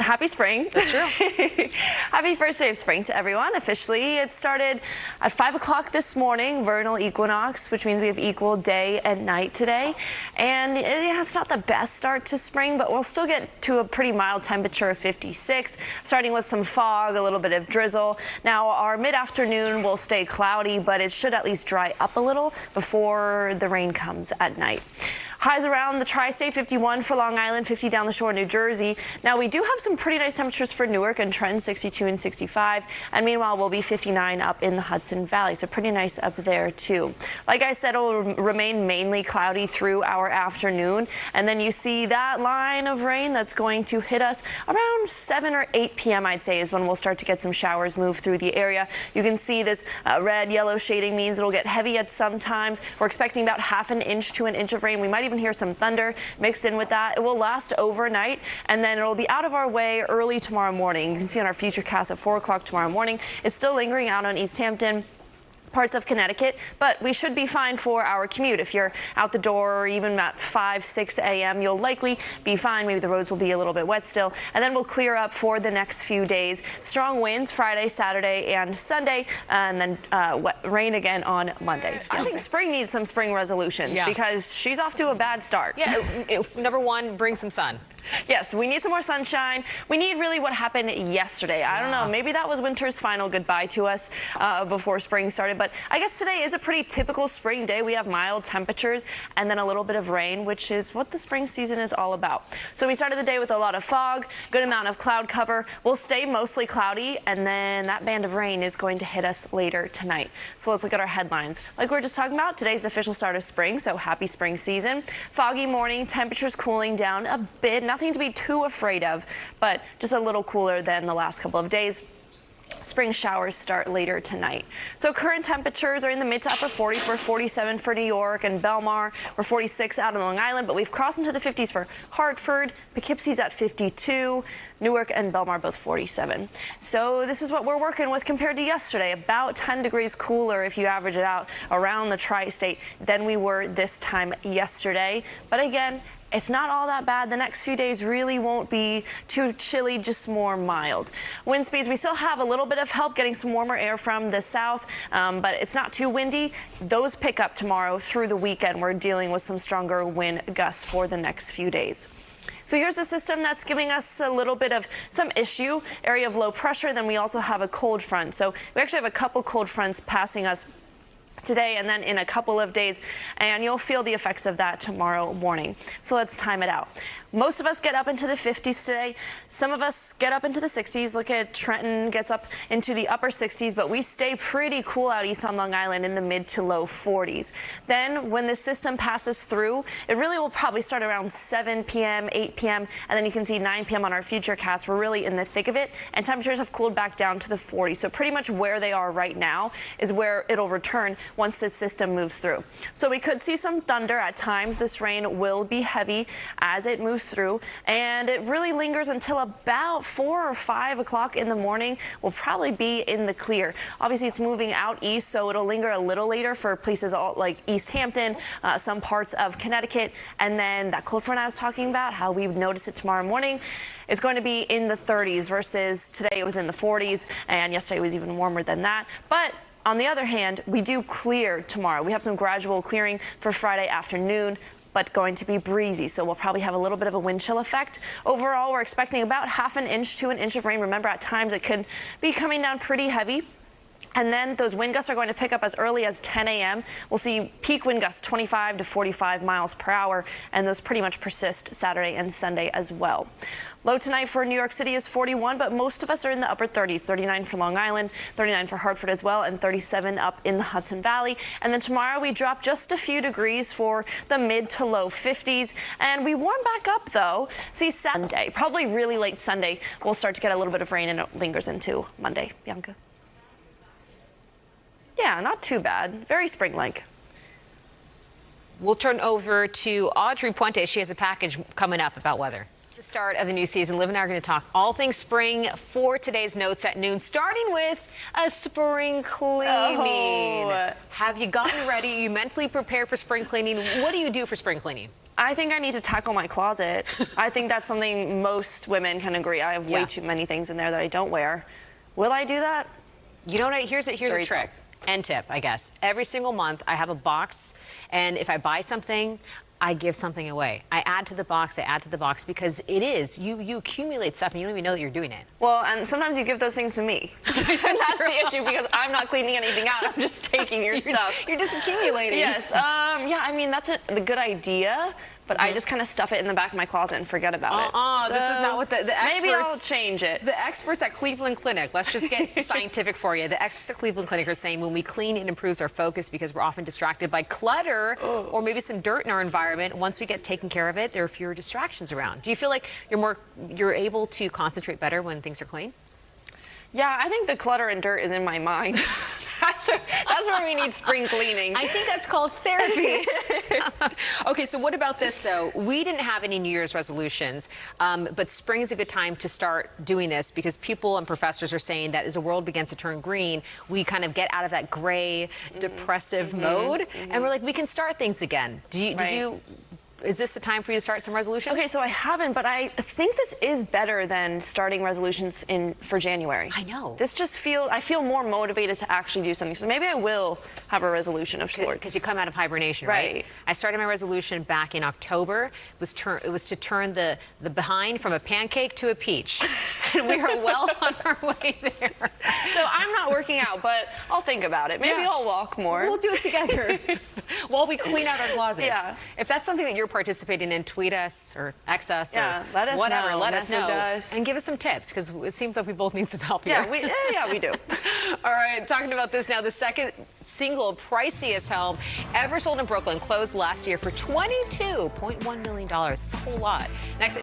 Happy spring. That's true. Happy first day of spring to everyone. Officially, it started at 5 o'clock this morning, vernal equinox, which means we have equal day and night today. And yeah, it's not the best start to spring, but we'll still get to a pretty mild temperature of 56, starting with some fog, a little bit of drizzle. Now, our mid-afternoon will stay cloudy, but it should at least dry up a little before the rain comes at night. Highs around the tri-state, 51 for Long Island, 50 down the shore, New Jersey. Now, we do have some pretty nice temperatures for Newark and Trenton, 62 and 65. And meanwhile, we'll be 59 up in the Hudson Valley, so pretty nice up there, too. Like I said, it will remain mainly cloudy through our afternoon. And then you see that line of rain that's going to hit us around 7 or 8 p.m., I'd say, is when we'll start to get some showers move through the area. You can see this red, yellow shading means it'll get heavy at some times. We're expecting about half an inch to an inch of rain. We might even hear some thunder mixed in with that. It will last overnight, and then it'll be out of our way early tomorrow morning. You can see on our futurecast at 4 o'clock tomorrow morning. It's still lingering out on East Hampton, parts of Connecticut, but we should be fine for our commute. If you're out the door, or even at 5, 6 a.m., you'll likely be fine. Maybe the roads will be a little bit wet still, and then we'll clear up for the next few days. Strong winds Friday, Saturday, and Sunday, and then rain again on Monday. I think spring needs some spring resolutions because she's off to a bad start. Yeah, number one, bring some sun. Yes, we need some more sunshine. We need really what happened yesterday. I don't know, maybe that was winter's final goodbye to us before spring started. But I guess today is a pretty typical spring day. We have mild temperatures and then a little bit of rain, which is what the spring season is all about. So we started the day with a lot of fog, good amount of cloud cover. We'll stay mostly cloudy, and then that band of rain is going to hit us later tonight. So let's look at our headlines. Like we were just talking about, today's the official start of spring, so happy spring season. Foggy morning, temperatures cooling down a bit. Nothing to be too afraid of, but just a little cooler than the last couple of days. Spring showers start later tonight. So current temperatures are in the mid to upper 40s. We're 47 for New York and Belmar. We're 46 out on Long Island, but we've crossed into the 50s for Hartford. Poughkeepsie's at 52. Newark and Belmar both 47. So this is what we're working with compared to yesterday. About 10 degrees cooler if you average it out around the tri-state than we were this time yesterday. But again, it's not all that bad. The next few days really won't be too chilly, just more mild. Wind speeds, we still have a little bit of help getting some warmer air from the south, but it's not too windy. Those pick up tomorrow through the weekend. We're dealing with some stronger wind gusts for the next few days. So here's a system that's giving us a little bit of some issue, area of low pressure. Then we also have a cold front. So we actually have a couple cold fronts passing us today and then in a couple of days, and you'll feel the effects of that tomorrow morning. So let's time it out. Most of us get up into the 50s today. Some of us get up into the 60s. Look at Trenton gets up into the upper 60s, but we stay pretty cool out east on Long Island in the mid to low 40s. Then when this system passes through, it really will probably start around 7 p.m., 8 p.m., and then you can see 9 p.m. on our futurecast. We're really in the thick of it, and temperatures have cooled back down to the 40s. So pretty much where they are right now is where it'll return once this system moves through. So we could see some thunder at times. This rain will be heavy as it moves through, and it really lingers until about 4 or 5 o'clock in the morning. We'll probably be in the clear. Obviously, it's moving out east, so it'll linger a little later for places like East Hampton, some parts of Connecticut, and then that cold front I was talking about, how we would notice it tomorrow morning, is going to be in the 30s versus today it was in the 40s, and yesterday was even warmer than that. But on the other hand, we do clear tomorrow. We have some gradual clearing for Friday afternoon, but going to be breezy, so we'll probably have a little bit of a wind chill effect. Overall, we're expecting about half an inch to an inch of rain. Remember, at times it could be coming down pretty heavy. And then those wind gusts are going to pick up as early as 10 a.m. We'll see peak wind gusts 25 to 45 miles per hour, and those pretty much persist Saturday and Sunday as well. Low tonight for New York City is 41, but most of us are in the upper 30s, 39 for Long Island, 39 for Hartford as well, and 37 up in the Hudson Valley. And then tomorrow we drop just a few degrees for the mid to low 50s, and we warm back up though. See, Sunday, probably really late Sunday, we'll start to get a little bit of rain, and it lingers into Monday. Bianca? Yeah, not too bad. Very spring-like. We'll turn over to Audrey Puente. She has a package coming up about weather. The start of the new season. Liv and I are going to talk all things spring for today's notes at noon, starting with a spring cleaning. Have you gotten ready? Are you mentally prepared for spring cleaning? What do you do for spring cleaning? I think I need to tackle my closet. I think that's something most women can agree. I have way too many things in there that I don't wear. Will I do that? You know what? Here's a trick and tip, I guess. Every single month, I have a box, and if I buy something, I give something away. I add to the box, because it is. You accumulate stuff and you don't even know that you're doing it. Well, and sometimes you give those things to me. And that's the issue, because I'm not cleaning anything out. I'm just taking your stuff. You're just accumulating. Yes. Yeah, I mean, that's a good idea, but I just kind of stuff it in the back of my closet and forget about it. So this is not what the experts... Maybe I'll change it. The experts at Cleveland Clinic, let's just get scientific for you. The experts at Cleveland Clinic are saying when we clean, it improves our focus because we're often distracted by clutter or maybe some dirt in our environment. Once we get taken care of it, there are fewer distractions around. Do you feel like you're able to concentrate better when things are clean? Yeah, I think the clutter and dirt is in my mind. That's where we need spring cleaning. I think that's called therapy. Okay, so what about this? So we didn't have any New Year's resolutions, but spring is a good time to start doing this because people and professors are saying that as the world begins to turn green, we kind of get out of that gray, depressive mode, and we're like, we can start things again. Is this the time for you to start some resolutions? Okay, so I haven't, but I think this is better than starting resolutions for January. I know. I feel more motivated to actually do something. So maybe I will have a resolution of sorts. Because you come out of hibernation, right? I started my resolution back in October. It was to turn the behind from a pancake to a peach. And we are well on our way there. So I'm not working out, but I'll think about it. Maybe I'll walk more. We'll do it together while we clean out our closets. Yeah. If that's something that you're participating in, tweet us or X us or let us whatever. Know. Let us know us. and give us some tips because it seems like we both need some help here. Yeah, we do. All right, talking about this now, the second single priciest home ever sold in Brooklyn closed last year for $22.1 million. It's a whole lot. Next.